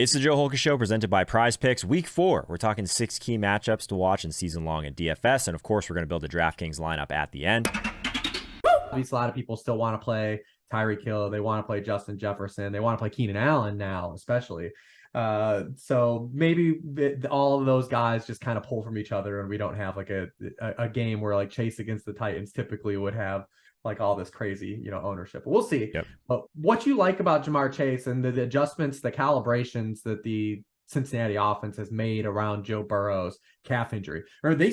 It's the Joe Holka Show presented by PrizePicks. Week 4, we're talking 6 key matchups to watch in season long in DFS. And of course, we're going to build a DraftKings lineup at the end. Obviously, a lot of people still want to play Tyreek Hill. They want to play Justin Jefferson. They want to play Keenan Allen now, especially. So maybe all of those guys just kind of pull from each other, and we don't have like a game where like Chase against the Titans typically would have like all this crazy, ownership. We'll see. Yep. But what you like about Jamar Chase and the adjustments, the calibrations that the Cincinnati offense has made around Joe Burrow's calf injury, or they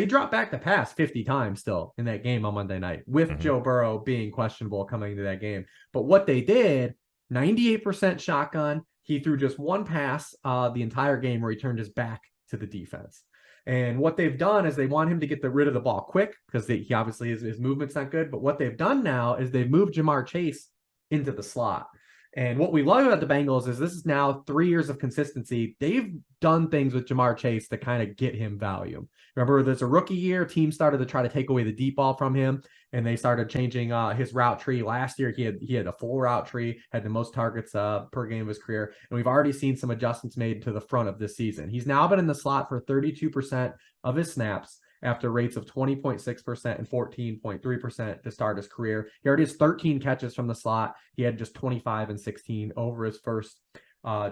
dropped back to pass 50 times still in that game on Monday night with Joe Burrow being questionable coming into that game. But what they did, 98% shotgun. He threw just one pass the entire game where he turned his back to the defense. And what they've done is they want him to get rid of the ball quick because he obviously his movement's not good. But what they've done now is they've moved Jamar Chase into the slot. And what we love about the Bengals is this is now 3 years of consistency. They've done things with Jamar Chase to kind of get him value. Remember, there's a rookie year. Teams started to try to take away the deep ball from him, and they started changing his route tree. Last year, he had a full route tree, had the most targets per game of his career, and we've already seen some adjustments made to the front of this season. He's now been in the slot for 32% of his snaps, after rates of 20.6% and 14.3% to start his career. He already has 13 catches from the slot. He had just 25 and 16 over his first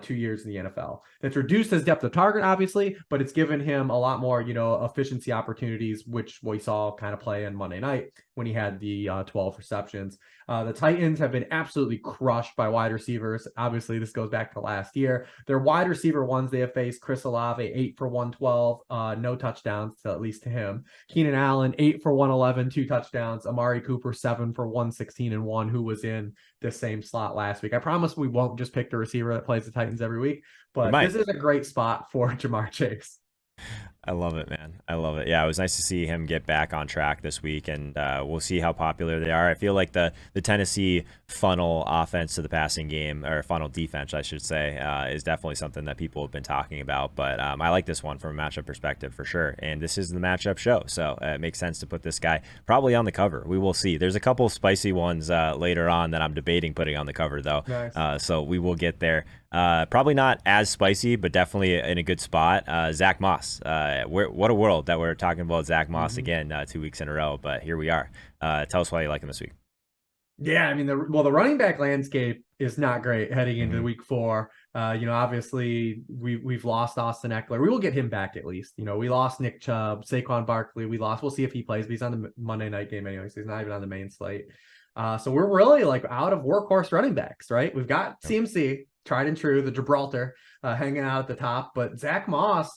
2 years in the NFL. That's reduced his depth of target, obviously, but it's given him a lot more, efficiency opportunities, which we saw kind of play on Monday night when he had the 12 receptions. The Titans have been absolutely crushed by wide receivers. Obviously, this goes back to last year. Their wide receiver ones they have faced: Chris Olave, 8 for 112, no touchdowns, at least to him. Keenan Allen, 8 for 111, 2 touchdowns. Amari Cooper, 7 for 116 and 1, who was in the same slot last week. I promise we won't just pick the receiver that plays the Titans every week, but this is a great spot for Jamar Chase. I love it, man. I love it. Yeah, it was nice to see him get back on track this week, and we'll see how popular they are. I feel like the Tennessee funnel offense to the passing game, or funnel defense, I should say, is definitely something that people have been talking about. But I like this one from a matchup perspective for sure. And this is the matchup show, so it makes sense to put this guy probably on the cover. We will see. There's a couple spicy ones later on that I'm debating putting on the cover, though. Nice. So we will get there. Probably not as spicy, but definitely in a good spot. Zach Moss. What a world that we're talking about Zach Moss again 2 weeks in a row, but here we are. Tell us why you like him this week. Yeah, I mean, the running back landscape is not great heading into week 4. Obviously we've lost Austin Eckler. We will get him back at least. We lost Nick Chubb, Saquon Barkley. We'll see if he plays, but he's on the Monday night game anyway, so he's not even on the main slate. So we're really like out of workhorse running backs, right? We've got CMC, tried and true, the Gibraltar, hanging out at the top, but Zach Moss,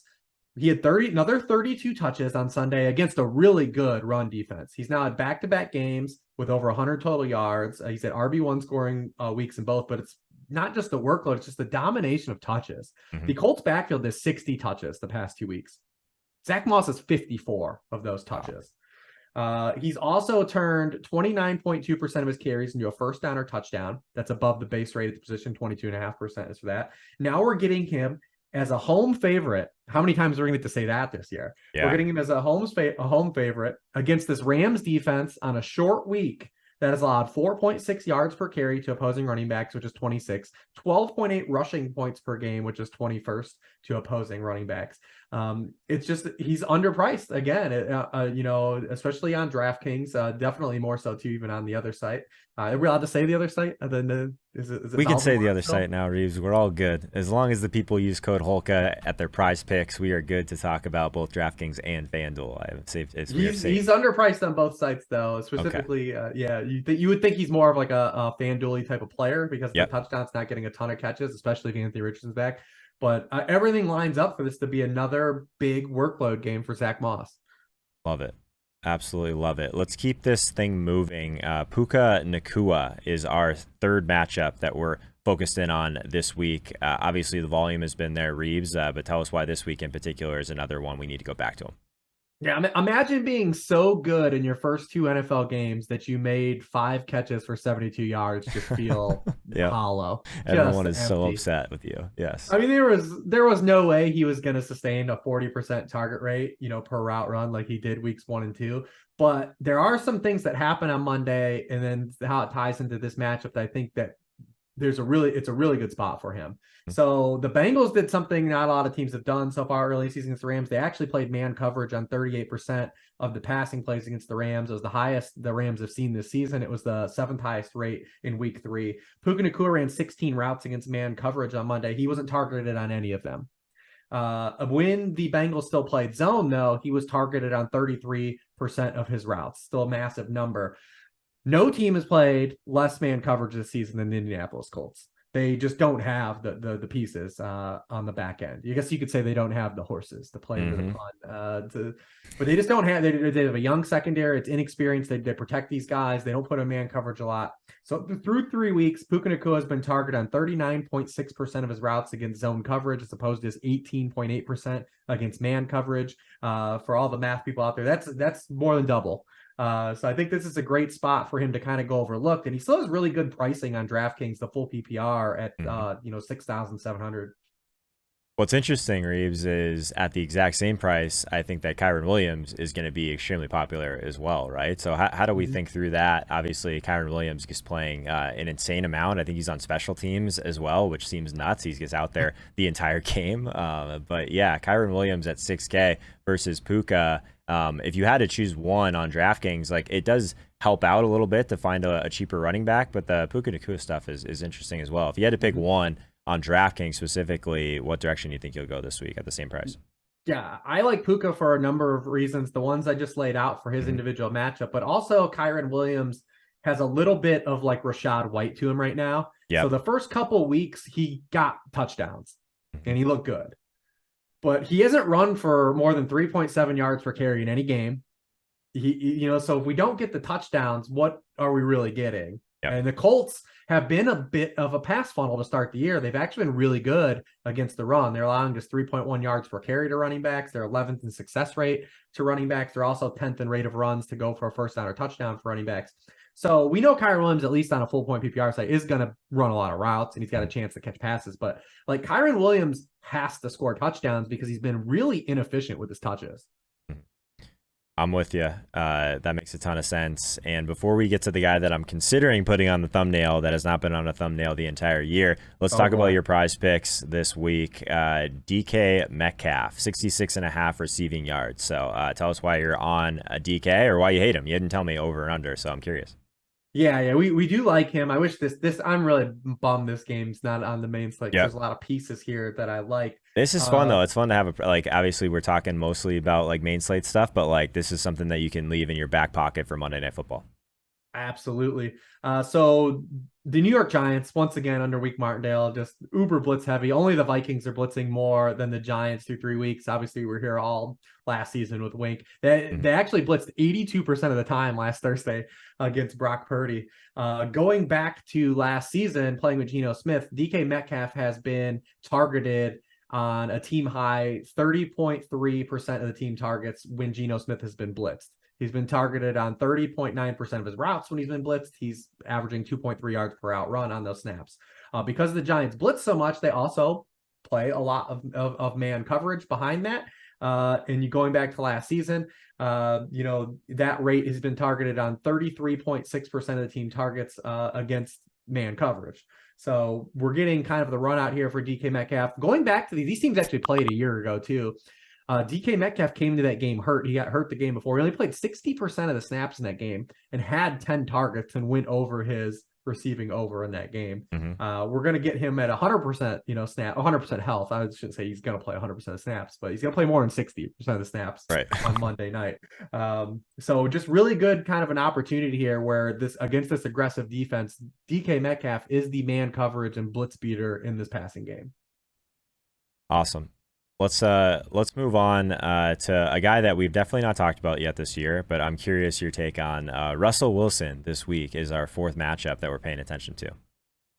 he had another 32 touches on Sunday against a really good run defense. He's now at back-to-back games with over 100 total yards. He's at RB1 scoring weeks in both, but it's not just the workload, it's just the domination of touches. The Colts backfield has 60 touches the past 2 weeks. Zach Moss has 54 of those touches. He's also turned 29.2% of his carries into a first down or touchdown. That's above the base rate at the position. 22.5% is for that. Now we're getting him as a home favorite. How many times are we going to get to say that this year? Yeah. We're getting him as a home favorite against this Rams defense on a short week that has allowed 4.6 yards per carry to opposing running backs, which is 26, 12.8 rushing points per game, which is 21st to opposing running backs. It's just, he's underpriced again, especially on DraftKings, definitely more so too, even on the other site. Are we allowed to say the other site? Is it we can say the other site now, Reeves. We're all good. As long as the people use code Holka at their prize picks, we are good to talk about both DraftKings and FanDuel. I would say he's underpriced on both sites, though. Specifically, you would think he's more of like a FanDuel type of player because the touchdown's not getting a ton of catches, especially if Anthony Richardson's back. But everything lines up for this to be another big workload game for Zach Moss. Love it. Absolutely love it. Let's keep this thing moving. Puka Nacua is our third matchup that we're focused in on this week. Obviously, the volume has been there, Reeves, but tell us why this week in particular is another one we need to go back to him. Yeah, imagine being so good in your first 2 NFL games that you made 5 catches for 72 yards just feel hollow. Everyone is so upset with you. Yes. I mean, there was no way he was going to sustain a 40% target rate, per route run like he did weeks 1 and 2. But there are some things that happen on Monday, and then how it ties into this matchup that I think that it's a really good spot for him. So the Bengals did something not a lot of teams have done so far early season against the Rams. They actually played man coverage on 38% of the passing plays against the Rams. It was the highest the Rams have seen this season. It was the 7th highest rate in week 3. Puka Nacua ran 16 routes against man coverage on Monday. He wasn't targeted on any of them. When the Bengals still played zone, though, he was targeted on 33% of his routes. Still a massive number. No team has played less man coverage this season than the Indianapolis Colts. They just don't have the pieces on the back end. I guess you could say they don't have the horses to play into the fun. But they just don't have. They have a young secondary. It's inexperienced. They protect these guys. They don't put in man coverage a lot. So through 3 weeks, Puka Nacua has been targeted on 39.6% of his routes against zone coverage, as opposed to his 18.8% against man coverage. For all the math people out there, that's more than double. So I think this is a great spot for him to kind of go overlooked, and he still has really good pricing on DraftKings, the full PPR at 6,700. What's interesting, Reeves, is at the exact same price, I think that Kyren Williams is going to be extremely popular as well, right? So how do we think through that? Obviously, Kyren Williams is playing an insane amount. I think he's on special teams as well, which seems nuts. He gets out there the entire game. But yeah, Kyren Williams at 6K versus Puka. If you had to choose one on DraftKings, like, it does help out a little bit to find a cheaper running back, but the Puka Nacua stuff is interesting as well. If you had to pick one on DraftKings specifically, what direction do you think you'll go this week at the same price? Yeah, I like Puka for a number of reasons. The ones I just laid out for his individual matchup, but also Kyren Williams has a little bit of like Rachaad White to him right now. Yep. So the first couple weeks he got touchdowns and he looked good. But he hasn't run for more than 3.7 yards per carry in any game. So if we don't get the touchdowns, what are we really getting? Yep. And the Colts have been a bit of a pass funnel to start the year. They've actually been really good against the run. They're allowing just 3.1 yards per carry to running backs. They're 11th in success rate to running backs. They're also 10th in rate of runs to go for a first down or touchdown for running backs. So we know Kyren Williams, at least on a full point PPR site, is going to run a lot of routes, and he's got a chance to catch passes. But like, Kyren Williams has to score touchdowns because he's been really inefficient with his touches. I'm with you. That makes a ton of sense. And before we get to the guy that I'm considering putting on the thumbnail that has not been on a thumbnail the entire year, let's talk about your prize picks this week. DK Metcalf, 66.5 receiving yards. So tell us why you're on a DK or why you hate him. You didn't tell me over and under, so I'm curious. Yeah, we do like him. I wish this I'm really bummed this game's not on the main slate. Yep. There's a lot of pieces here that I like. This is fun though. It's fun to have obviously we're talking mostly about like main slate stuff, but like this is something that you can leave in your back pocket for Monday Night Football. Absolutely. So the New York Giants, once again under Wink Martindale, just uber blitz heavy. Only the Vikings are blitzing more than the Giants through 3 weeks. Obviously, we were here all last season with Wink. They actually blitzed 82% of the time last Thursday against Brock Purdy. Going back to last season, playing with Geno Smith, DK Metcalf has been targeted on a team high 30.3% of the team targets when Geno Smith has been blitzed. He's been targeted on 30.9% of his routes when he's been blitzed. He's averaging 2.3 yards per out run on those snaps. Because the Giants blitz so much, they also play a lot of man coverage behind that. And you going back to last season, that rate has been targeted on 33.6% of the team targets against man coverage. So we're getting kind of the run out here for DK Metcalf. Going back to these teams actually played a year ago too. DK Metcalf came to that game hurt. He got hurt the game before. He only played 60% of the snaps in that game and had 10 targets and went over his receiving over in that game. We're going to get him at 100%, 100% health. I shouldn't say he's going to play 100% of snaps, but he's going to play more than 60% of the snaps on Monday night. So just really good kind of an opportunity here where against this aggressive defense, DK Metcalf is the man coverage and blitz beater in this passing game. Awesome. Let's move on to a guy that we've definitely not talked about yet this year, but I'm curious your take on Russell Wilson this week is our 4th matchup that we're paying attention to.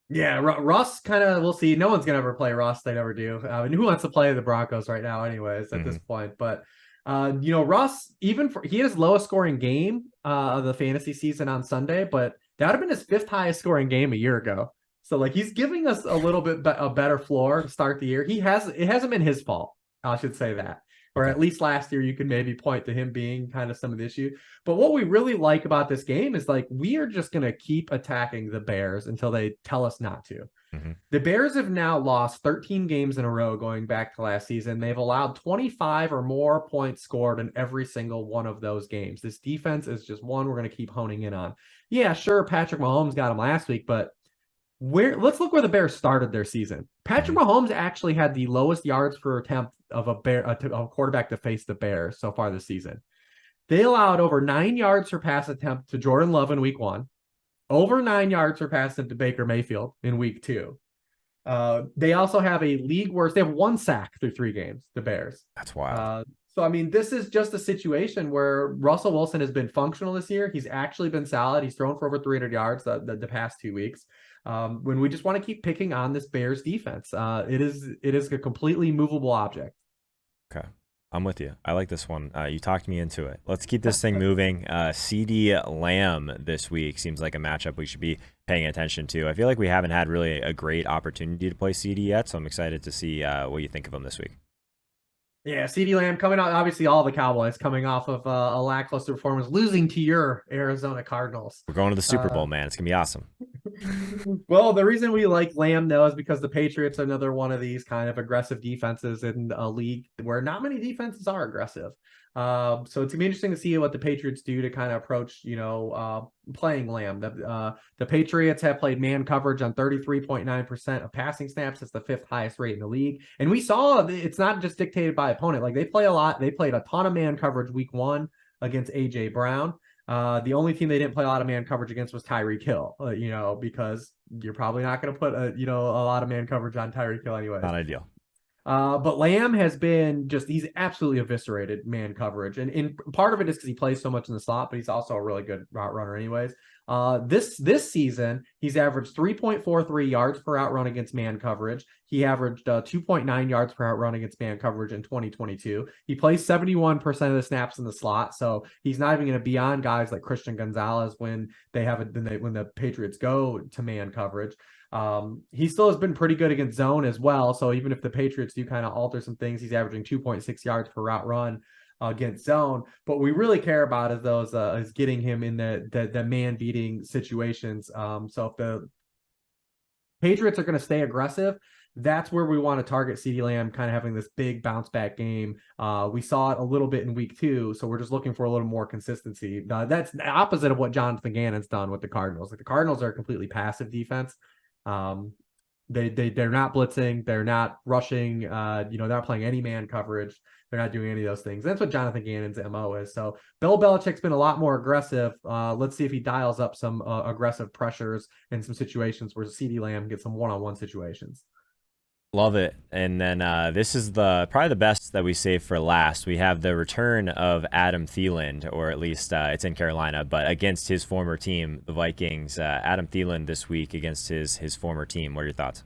Yeah, Russ kind of, we'll see. No one's going to ever play Russ. They never do. Who wants to play the Broncos right now anyways at this point? But, Russ, he had his lowest scoring game of the fantasy season on Sunday, but that would have been his 5th highest scoring game a year ago. So like he's giving us a little bit a better floor to start the year. It hasn't been his fault. I should say that. or Okay. at least last year, you could maybe point to him being kind of some of the issue. But what we really like about this game is like we are just going to keep attacking the Bears until they tell us not to. Mm-hmm. The Bears have now lost 13 games in a row going back to last season. They've allowed 25 or more points scored in every single one of those games. This defense is just one we're going to keep honing in on. Yeah, sure, Patrick Mahomes got him last week, but let's look where the Bears started their season. Patrick Mm-hmm. Mahomes actually had the lowest yards per attempt of a quarterback to face the Bears so far this season. They allowed over 9 yards per pass attempt to Jordan Love in week 1, over 9 yards per pass attempt to Baker Mayfield in week 2. They also have a league worst. They have 1 sack through 3 games, the Bears. That's wild. So, I mean, this is just a situation where Russell Wilson has been functional this year. He's actually been solid. He's thrown for over 300 yards the past 2 weeks. When we just want to keep picking on this Bears defense, it is a completely movable object. Okay. I'm with you. I like this one. You talked me into it. Let's keep this thing moving. CeeDee Lamb this week seems like a matchup we should be paying attention to. I feel like we haven't had really a great opportunity to play CeeDee yet, so I'm excited to see what you think of him this week. Yeah, CeeDee Lamb coming out, obviously all the Cowboys coming off of a lackluster performance, losing to your Arizona Cardinals. We're going to the Super Bowl, man. It's going to be awesome. Well, the reason we like Lamb, though, is because the Patriots are another one of these kind of aggressive defenses in a league where not many defenses are aggressive. So it's going to be interesting to see what the Patriots do to kind of approach, playing Lamb. The Patriots have played man coverage on 33.9% of passing snaps. It's the 5th highest rate in the league. And we saw it's not just dictated by opponent. Like they play a lot. They played a ton of man coverage week 1 against A.J. Brown. The only team they didn't play a lot of man coverage against was Tyreek Hill, because you're probably not going to put a lot of man coverage on Tyreek Hill anyway. Not ideal. But Lamb has been he's absolutely eviscerated man coverage. And part of it is because he plays so much in the slot, but he's also a really good route runner anyways. This season, he's averaged 3.43 yards per out run against man coverage. He averaged 2.9 yards per out run against man coverage in 2022. He plays 71% of the snaps in the slot, so he's not even going to be on guys like Christian Gonzalez when when the Patriots go to man coverage. He still has been pretty good against zone as well. So even if the Patriots do kind of alter some things, he's averaging 2.6 yards per route run against zone. But we really care about is getting him in the man beating situations. So if the Patriots are going to stay aggressive, that's where we want to target CeeDee Lamb, kind of having this big bounce back game. We saw it a little bit in week 2, so we're just looking for a little more consistency. That's the opposite of what Jonathan Gannon's done with the Cardinals. Like the Cardinals are a completely passive defense. They're not blitzing, they're not rushing, they're not playing any man coverage, they're not doing any of those things. That's what Jonathan Gannon's MO is. So Bill Belichick's been a lot more aggressive. Let's see if he dials up some aggressive pressures in some situations where CeeDee Lamb gets some one-on-one situations. Love it. And then this is probably the best that we saved for last. We have the return of Adam Thielen, or at least it's in Carolina, but against his former team, the Vikings. Adam Thielen this week against his former team. What are your thoughts?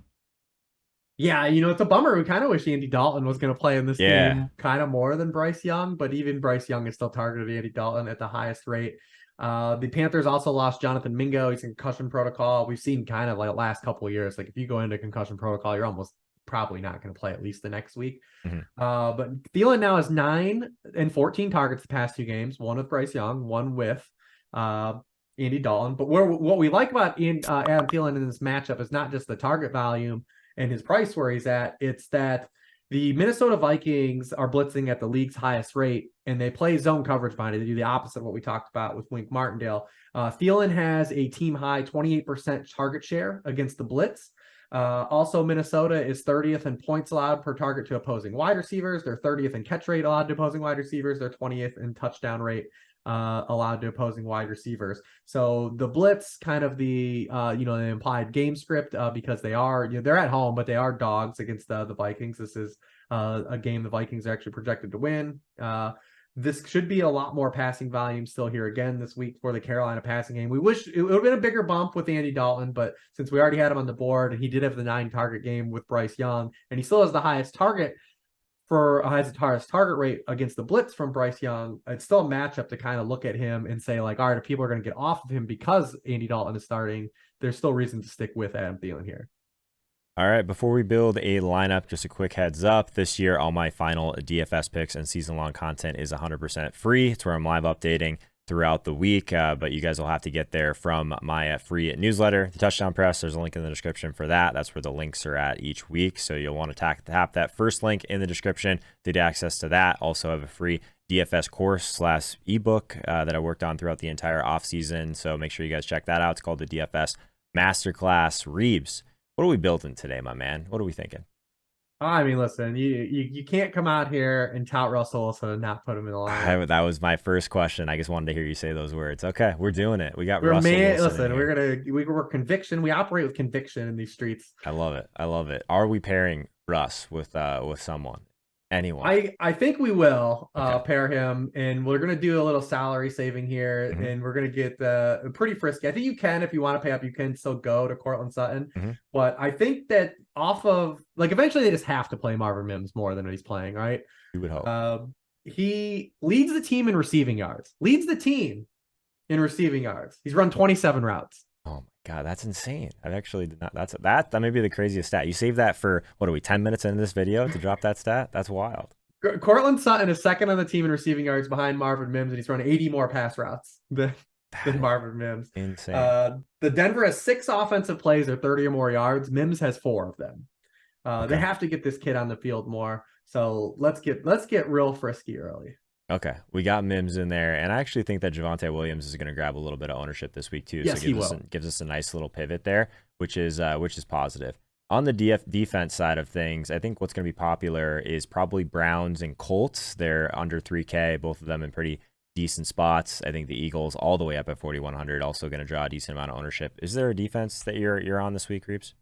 Yeah, it's a bummer. We kind of wish Andy Dalton was going to play in this game kind of more than Bryce Young, but even Bryce Young is still targeted Andy Dalton at the highest rate. The Panthers also lost Jonathan Mingo. He's in concussion protocol. We've seen kind of like the last couple of years, like if you go into concussion protocol, you're almost probably not going to play at least the next week. Mm-hmm. But Thielen now has 9 and 14 targets the past 2 games, one with Bryce Young, one with Andy Dalton. But what we like about Adam Thielen in this matchup is not just the target volume and his price where he's at, it's that the Minnesota Vikings are blitzing at the league's highest rate, and they play zone coverage behind it. They do the opposite of what we talked about with Wink Martindale. Thielen has a team high 28% target share against the blitz. Also, Minnesota is 30th in points allowed per target to opposing wide receivers. They're 30th in catch rate allowed to opposing wide receivers. They're 20th in touchdown rate allowed to opposing wide receivers. So the blitz, kind of the the implied game script, because they are they're at home, but they are dogs against the Vikings. This is a game the Vikings are actually projected to win. This should be a lot more passing volume still here again this week for the Carolina passing game. We wish it would have been a bigger bump with Andy Dalton, but since we already had him on the board and he did have the 9 target game with Bryce Young, and he still has the highest target rate against the blitz from Bryce Young, it's still a matchup to kind of look at him and say, like, all right, if people are going to get off of him because Andy Dalton is starting, there's still reason to stick with Adam Thielen here. All right, before we build a lineup, just a quick heads up. This year, all my final DFS picks and season-long content is 100% free. It's where I'm live updating throughout the week, but you guys will have to get there from my free newsletter, the Touchdown Press. There's a link in the description for that. That's where the links are at each week, so you'll want to tap that first link in the description to get access to that. Also have a free DFS course / ebook that I worked on throughout the entire offseason, so make sure you guys check that out. It's called the DFS Masterclass. Reeves, what are we building today, my man? What are we thinking? I mean, listen, you can't come out here and tout Russell Wilson and not put him in the lineup. That was my first question. I just wanted to hear you say those words. Okay, we're doing it. We got We're Russell Wilson. Listen, we're conviction. We operate with conviction in these streets. I love it. I love it. Are we pairing Russ with someone? Anyone? I think we will Okay. pair him, and we're gonna do a little salary saving here, and we're gonna get pretty frisky. I think you can, if you want to pay up, you can still go to Cortland Sutton, but I think that off of eventually they just have to play Marvin Mims more than what he's playing, right? You would hope. He leads the team in receiving yards. Leads the team in receiving yards. He's run 27 routes. Oh my God, that's insane. I've actually did not. That may be the craziest stat. You saved that for what are we 10 minutes into this video to drop that stat? That's wild. Cortland Sutton is second on the team in receiving yards behind Marvin Mims, and he's run 80 more pass routes than Marvin Mims. Insane. The Denver has 6 offensive plays or 30 or more yards. Mims has 4 of them. They have to get this kid on the field more. So let's get real frisky early. Okay, we got Mims in there, and I actually think that Javonte Williams is going to grab a little bit of ownership this week too. Yes, so he will. Gives us a nice little pivot there, which is positive. On the defense side of things, I think what's going to be popular is probably Browns and Colts. They're under 3K, both of them in pretty decent spots. I think the Eagles all the way up at 4,100 also going to draw a decent amount of ownership. Is there a defense that you're on this week, Reeves?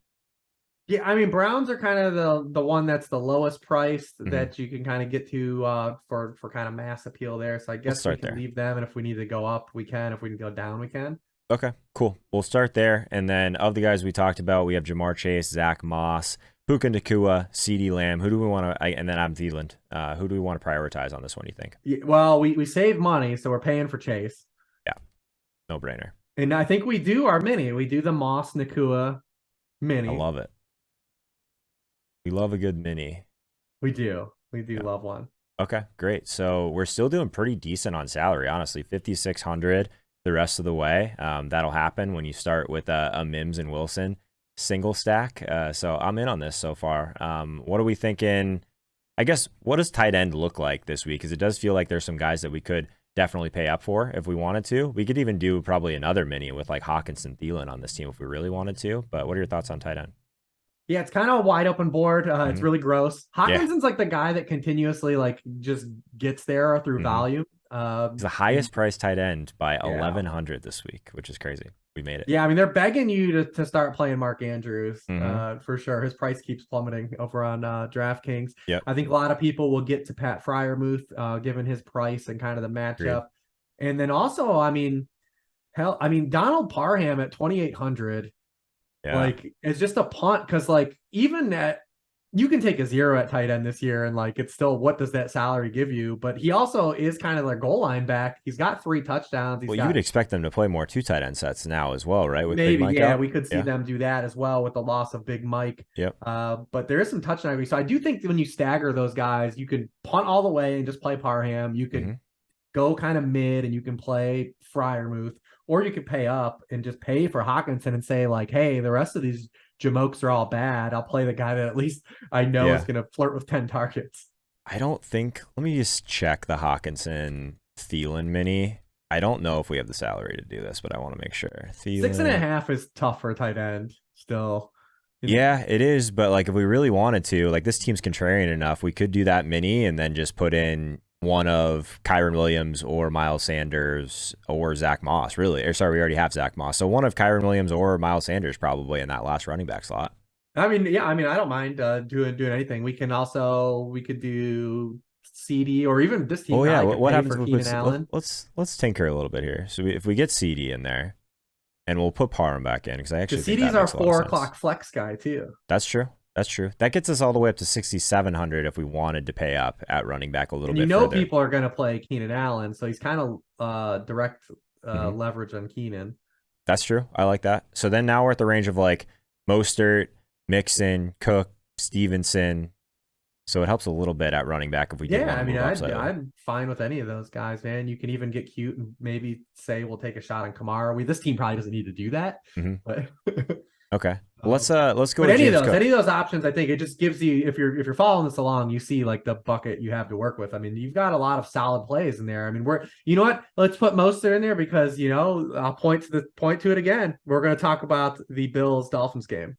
Yeah, I mean, Browns are kind of the one that's the lowest priced that you can kind of get to for kind of mass appeal there. So I guess we can leave them, and if we need to go up, we can. If we can go down, we can. Okay, cool. We'll start there, and then of the guys we talked about, we have Jamar Chase, Zach Moss, Puka Nacua, CeeDee Lamb. Who do we want to? And then I'm Thielen. Who do we want to prioritize on this one? You think? Yeah, well, we save money, so we're paying for Chase. Yeah, no brainer. And I think we do our mini. We do the Moss Nacua mini. I love it. We love a good mini. We do love one. Okay, great. So we're still doing pretty decent on salary, honestly. 5,600 the rest of the way. That'll happen when you start with a Mims and Wilson single stack. So I'm in on this so far. What are we thinking? I guess, what does tight end look like this week? Because it does feel like there's some guys that we could definitely pay up for if we wanted to. We could even do probably another mini with like Hawkins and Thielen on this team if we really wanted to. But what are your thoughts on tight end? Yeah, it's kind of a wide open board. It's really gross. Hawkinson's like the guy that continuously just gets there through volume. He's the highest priced tight end by 1,100 this week, which is crazy. We made it. Yeah, I mean, they're begging you to start playing Mark Andrews for sure. His price keeps plummeting over on DraftKings. Yep. I think a lot of people will get to Pat Freiermuth given his price and kind of the matchup. And then also, I mean, Donald Parham at 2,800. Yeah. Like, it's just a punt because even at you can take a 0 at tight end this year and it's still, what does that salary give you? But he also is kind of their goal line back. He's got 3 touchdowns. You would expect them to play more 2 tight end sets now as well, right? With maybe, Big Mike yeah, out? we could see them do that as well with the loss of Big Mike. Yep. But there is some touchdown. So I do think that when you stagger those guys, you can punt all the way and just play Parham. You can go kind of mid and you can play Freiermuth. Or you could pay up and just pay for Hawkinson and say, hey, the rest of these jamokes are all bad. I'll play the guy that at least I know is going to flirt with 10 targets. I don't think... Let me just check the Hawkinson Thielen mini. I don't know if we have the salary to do this, but I want to make sure. Thielen... 6.5 is tough for a tight end still. Yeah, it is. But if we really wanted to, this team's contrarian enough, we could do that mini and then just put in one of Kyren Williams or Miles Sanders or Zach Moss, really. Or sorry, we already have Zach Moss. So one of Kyren Williams or Miles Sanders probably in that last running back slot. I mean, yeah, I don't mind doing anything. We could do CeeDee or even this team. Oh yeah, what happens with Keenan Allen? Let's tinker a little bit here. So if we get CeeDee in there, and we'll put Parham back in because I actually think CeeDee's our 4 o'clock flex guy too. That's true. That's true. That gets us all the way up to 6,700 if we wanted to pay up at running back a little bit. And people are going to play Keenan Allen, so he's kind of direct leverage on Keenan. That's true. I like that. So then now we're at the range of Mostert, Mixon, Cook, Stevenson. So it helps a little bit at running back if we did Yeah, want I to mean, move up slightly. I'm fine with any of those guys, man. You can even get cute and maybe say we'll take a shot on Kamara. This team probably doesn't need to do that, Hmm. but Okay. Well, let's go but with James Cook. any of those options, I think it just gives you, if you're following this along, you see like the bucket you have to work with. I mean, you've got a lot of solid plays in there. I mean, you know what? Let's put Mostert in there because I'll point to it again. We're going to talk about the Bills Dolphins game.